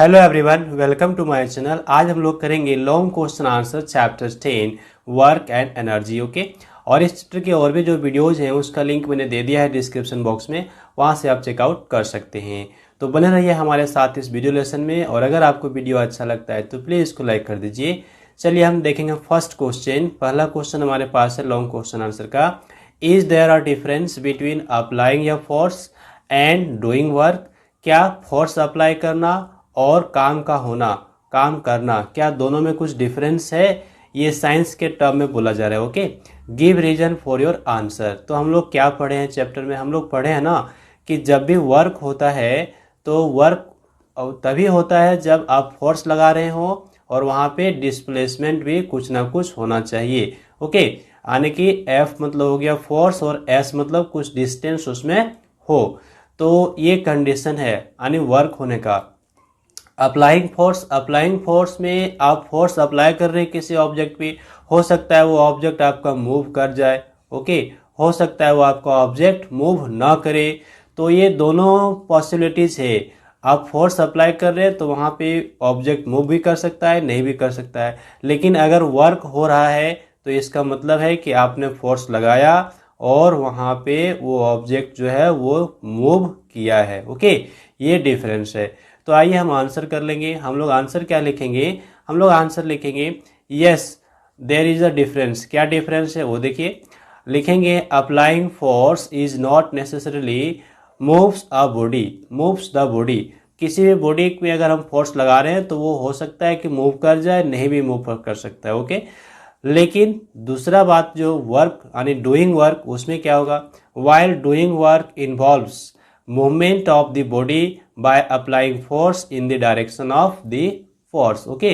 Hello everyone, welcome to my channel. आज हम लोग करेंगे long question answer chapter 10 work and energy. Okay, और इस चैप्टर के और भी जो वीडियोज हैं उसका लिंक मैंने दे दिया है डिस्क्रिप्शन बॉक्स में, वहां से आप चेकआउट कर सकते हैं। तो बने रहिए हमारे साथ इस वीडियो लेसन में, और अगर आपको वीडियो अच्छा लगता है तो प्लीज़ इसको लाइक कर दीजिए। चलिए हम देखेंगे फर्स्ट क्वेश्चन। पहला क्वेश्चन हमारे पास है लॉन्ग क्वेश्चन आंसर का। Is there are difference between applying या फोर्स एंड डूइंग वर्क? क्या फोर्स अप्लाई करना और काम का होना, काम करना, क्या दोनों में कुछ डिफरेंस है? ये साइंस के टर्म में बोला जा रहा है। Okay, give reason for your answer. तो हम लोग क्या पढ़े हैं चैप्टर में? हम लोग पढ़े हैं ना कि जब भी वर्क होता है तो वर्क तभी होता है जब आप फोर्स लगा रहे हो, और वहाँ पे डिस्प्लेसमेंट भी कुछ ना कुछ होना चाहिए। ओके, यानी कि एफ मतलब हो गया फोर्स और एस मतलब कुछ डिस्टेंस उसमें हो, तो ये कंडीशन है यानी वर्क होने का। अप्लाइंग फोर्स में आप फोर्स अप्लाई कर रहे हैं किसी ऑब्जेक्ट पे, हो सकता है वो ऑब्जेक्ट आपका मूव कर जाए। ओके, हो सकता है वो आपका ऑब्जेक्ट मूव ना करे। तो ये दोनों पॉसिबिलिटीज है। आप फोर्स अप्लाई कर रहे हैं तो वहाँ पे ऑब्जेक्ट मूव भी कर सकता है, नहीं भी कर सकता है। लेकिन अगर वर्क हो रहा है तो इसका मतलब है कि आपने फोर्स लगाया और वहाँ पे वो ऑब्जेक्ट जो है वो मूव किया है। ओके, ये डिफरेंस है। तो आइए हम आंसर कर लेंगे। हम लोग आंसर क्या लिखेंगे? हम लोग आंसर लिखेंगे yes there is a difference. क्या डिफरेंस है वो देखिए, लिखेंगे applying force is not necessarily moves a body, moves the body. किसी भी बॉडी में अगर हम फोर्स लगा रहे हैं तो वो हो सकता है कि मूव कर जाए, नहीं भी मूव कर सकता है। ओके, लेकिन दूसरा बात जो वर्क यानी डूइंग वर्क, उसमें क्या होगा? While doing work involves movement of the body by applying force in the direction of the force. Okay,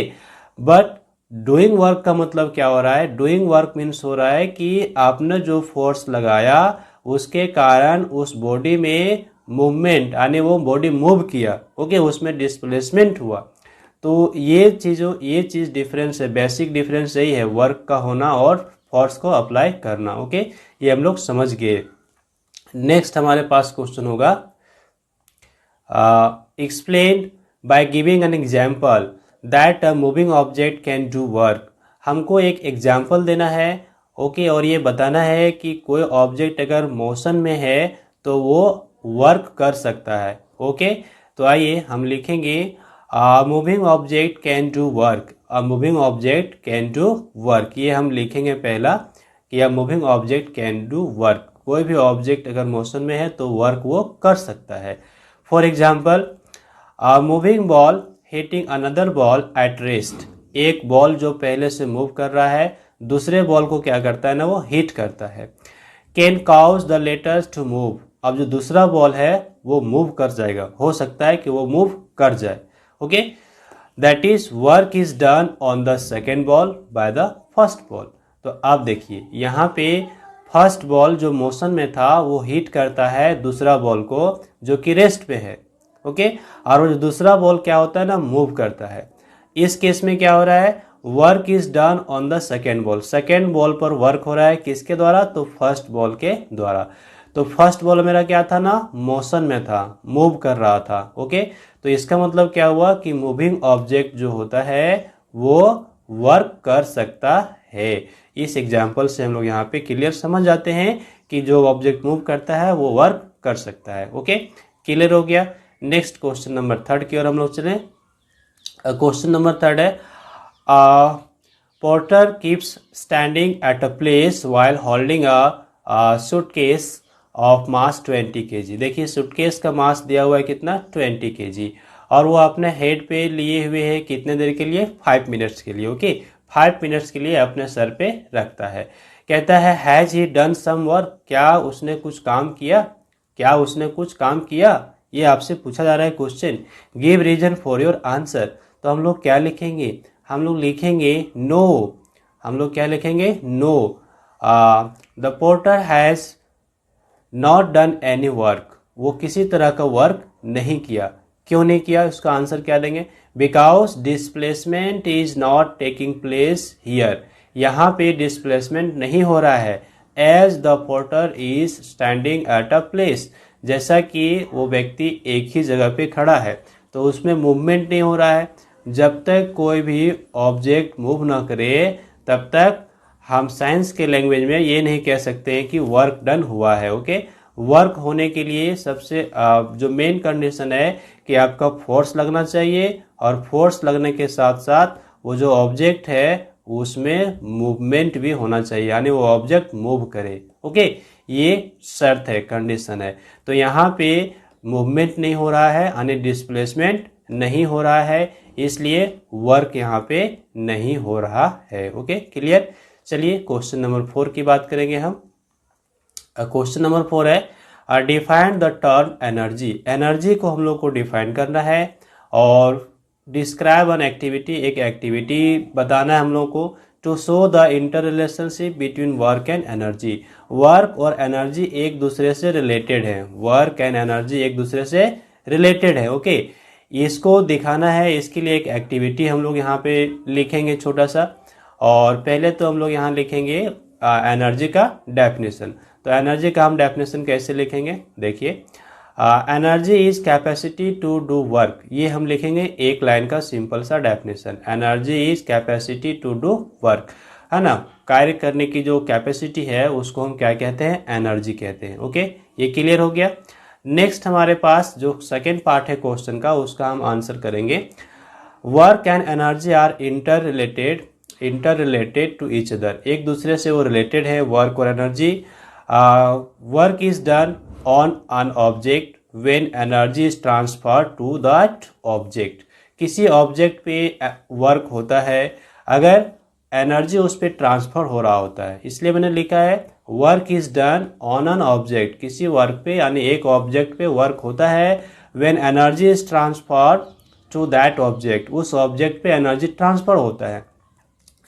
but doing work का मतलब क्या हो रहा है? doing work means हो रहा है कि आपने जो फोर्स लगाया उसके कारण उस बॉडी में मूवमेंट यानी वो बॉडी मूव किया। ओके, उसमें डिस्प्लेसमेंट हुआ। तो ये चीज़ डिफरेंस है, बेसिक डिफरेंस यही है, वर्क का होना और फोर्स को अप्लाई करना। ओके, ये हम लोग समझ गए। नेक्स्ट हमारे पास क्वेश्चन होगा explain by giving an example that a moving object can do work. हमको एक एग्जाम्पल देना है। ओके, और ये बताना है कि कोई ऑब्जेक्ट अगर मोशन में है तो वो वर्क कर सकता है। ओके, तो आइए हम लिखेंगे moving object can do work. A moving object can do work, ये हम लिखेंगे पहला कि a moving object can do work. कोई भी ऑब्जेक्ट अगर मोशन में है तो वर्क वो कर सकता है। For example moving ball hitting another ball at rest. एक बॉल जो पहले से मूव कर रहा है दूसरे बॉल को क्या करता है ना, वो हिट करता है। Can cause the letters to move. अब जो दूसरा बॉल है वो मूव कर जाएगा, हो सकता है कि वो मूव कर जाए। Okay, that is work is done on the second ball by the first ball. तो आप देखिए यहाँ पे फर्स्ट बॉल जो मोशन में था वो हिट करता है दूसरा बॉल को जो कि रेस्ट पे है। ओके, और वो जो दूसरा बॉल क्या होता है ना, मूव करता है। इस केस में क्या हो रहा है? Work is done on the second ball. Second ball पर वर्क हो रहा है किसके द्वारा? तो फर्स्ट बॉल के द्वारा। तो फर्स्ट बॉल मेरा क्या था ना, मोशन में था, मूव कर रहा था। ओके, तो इसका मतलब क्या हुआ कि मूविंग ऑब्जेक्ट जो होता है वो वर्क कर सकता है। इस एग्जाम्पल से हम लोग यहाँ पे क्लियर समझ जाते हैं कि जो ऑब्जेक्ट मूव करता है वो वर्क कर सकता है। ओके, क्लियर हो गया। नेक्स्ट क्वेश्चन नंबर 3 की ओर हम लोग चलें। क्वेश्चन नंबर 3 है porter keeps standing at a place while holding a suitcase of mass 20 kg। देखिए सूटकेस का मास दिया हुआ है कितना, 20 kg, और वो अपने हेड पे लिए हुए है कितने देर के लिए? 5 मिनट्स के लिए। ओके, 5 मिनट्स के लिए अपने सर पे रखता है। कहता है has he done some work. क्या उसने कुछ काम किया? क्या उसने कुछ काम किया? ये आपसे पूछा जा रहा है question. Give reason for your answer. तो हम लोग क्या लिखेंगे? हम लोग लिखेंगे नो। हम लोग क्या लिखेंगे? No. The porter has not done any work. वो किसी तरह का वर्क नहीं किया। क्यों नहीं किया? उसका आंसर क्या देंगे? Because displacement is not taking place here. यहाँ पे डिस्प्लेसमेंट नहीं हो रहा है। As the porter is standing at a place, जैसा कि वो व्यक्ति एक ही जगह पे खड़ा है। तो उसमें मूवमेंट नहीं हो रहा है। जब तक कोई भी ऑब्जेक्ट मूव ना करे तब तक हम साइंस के लैंग्वेज में ये नहीं कह सकते हैं कि वर्क डन हुआ है। ओके, वर्क होने के लिए सबसे जो मेन कंडीशन है कि आपका फोर्स लगना चाहिए, और फोर्स लगने के साथ साथ वो जो ऑब्जेक्ट है उसमें मूवमेंट भी होना चाहिए, यानी वो ऑब्जेक्ट मूव करे। ओके, ये शर्त है, कंडीशन है। तो यहाँ पे मूवमेंट नहीं हो रहा है, यानी डिस्प्लेसमेंट नहीं हो रहा है, इसलिए वर्क यहाँ पे नहीं हो रहा है। Okay, clear. चलिए क्वेश्चन नंबर 4 की बात करेंगे हम। क्वेश्चन नंबर 4 है define the term energy. Energy को हम लोग को डिफाइन करना है, और डिस्क्राइब एन एक्टिविटी, एक एक्टिविटी बताना है हम लोग को to show the interrelationship between work and energy. Work और एनर्जी एक दूसरे से रिलेटेड है, वर्क एंड एनर्जी एक दूसरे से रिलेटेड है। ओके, इसको दिखाना है, इसके लिए एक एक्टिविटी हम लोग यहाँ पे लिखेंगे छोटा सा। और पहले तो हम लोग यहाँ लिखेंगे एनर्जी का डेफिनेशन। तो एनर्जी का हम डेफिनेशन कैसे लिखेंगे, देखिए, energy is capacity to do work. ये हम लिखेंगे एक लाइन का सिंपल सा definition, energy is capacity to do work, है ना। कार्य करने की जो कैपेसिटी है उसको हम क्या कहते हैं, एनर्जी कहते हैं। ओके, ये क्लियर हो गया। नेक्स्ट हमारे पास जो सेकेंड पार्ट है क्वेश्चन का, उसका हम आंसर करेंगे। Work and energy are interrelated to each other. एक दूसरे से वो रिलेटेड है, वर्क और energy. Work is done on an object when energy is transfer to that object. किसी ऑब्जेक्ट पे वर्क होता है अगर एनर्जी उस पर ट्रांसफर हो रहा होता है, इसलिए मैंने लिखा है work is done on an object. किसी वर्क पे, यानी एक ऑब्जेक्ट पे वर्क होता है when energy is transfer to that object, उस ऑब्जेक्ट पे एनर्जी ट्रांसफर होता है।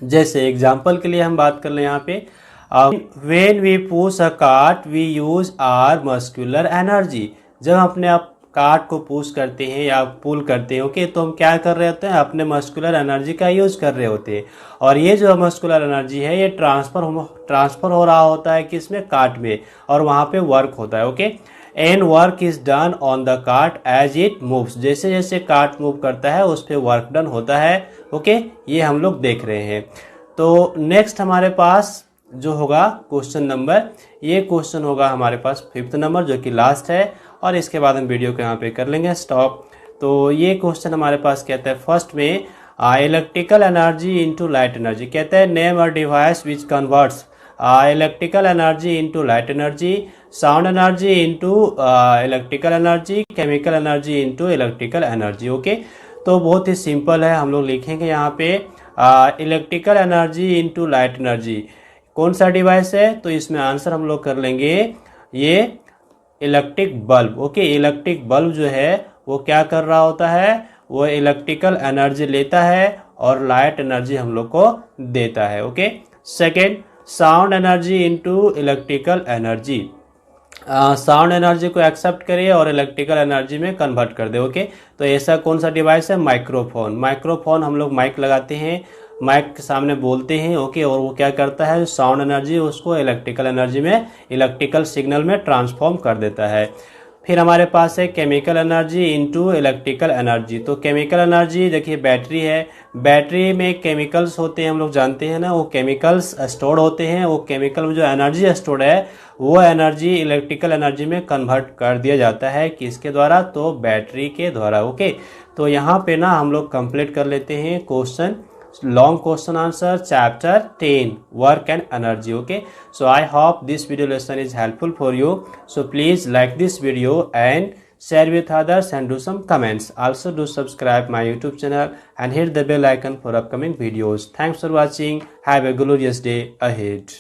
जैसे एग्जाम्पल के लिए हम बात कर लें यहाँ पे, when we push a cart we use our muscular energy. जब हम अपने आप कार्ट को पुश करते हैं या पुल करते हैं, ओके, तो हम क्या कर रहे होते हैं, अपने मस्कुलर एनर्जी का यूज कर रहे होते हैं। और ये जो मस्कुलर एनर्जी है ये ट्रांसफर हो रहा होता है किसमें, कार्ट में, और वहाँ पे वर्क होता है। Okay, and work is done on the cart as it moves. जैसे जैसे कार्ट मूव करता है उस पर वर्क डन होता है। ओके, ये हम लोग देख रहे हैं। तो नेक्स्ट हमारे पास जो होगा क्वेश्चन नंबर, ये क्वेश्चन होगा हमारे पास 5th नंबर, जो कि लास्ट है, और इसके बाद हम वीडियो को यहाँ पे कर लेंगे स्टॉप। तो ये क्वेश्चन हमारे पास कहता है फर्स्ट में electrical energy into light energy. कहता है name a device which converts electrical energy into light energy, sound energy into electrical energy, chemical energy into electrical energy. Okay, तो बहुत ही सिंपल है, हम लोग लिखेंगे यहाँ पे electrical energy into light energy. कौन सा डिवाइस है, तो इसमें आंसर हम लोग कर लेंगे ये electric bulb. Okay, electric bulb जो है वो क्या कर रहा होता है, वो इलेक्ट्रिकल एनर्जी लेता है और लाइट एनर्जी हम लोग को देता है। Okay, second, sound energy into electrical energy. Sound energy को एक्सेप्ट करिए और इलेक्ट्रिकल एनर्जी में कन्वर्ट कर दे। ओके, तो ऐसा कौन सा डिवाइस है, माइक्रोफोन। माइक्रोफोन हम लोग माइक लगाते हैं, माइक के सामने बोलते हैं। ओके, और वो क्या करता है, साउंड एनर्जी उसको इलेक्ट्रिकल एनर्जी में, इलेक्ट्रिकल सिग्नल में ट्रांसफॉर्म कर देता है। फिर हमारे पास है chemical energy into electrical energy. तो केमिकल एनर्जी देखिए, बैटरी है, बैटरी में केमिकल्स होते हैं, हम लोग जानते हैं ना, वो केमिकल्स स्टोर होते हैं। वो केमिकल में जो एनर्जी स्टोर है वो एनर्जी इलेक्ट्रिकल एनर्जी में कन्वर्ट कर दिया जाता है, किसके द्वारा, तो बैटरी के द्वारा। ओके, तो यहाँ पे ना हम लोग कंप्लीट कर लेते हैं question, long question answer chapter 10 work and energy. Okay, so I hope this video lesson is helpful for you, so please like this video and share with others and do some comments. Also do subscribe my YouTube channel and hit the bell icon for upcoming videos. Thanks for watching. Have a glorious day ahead.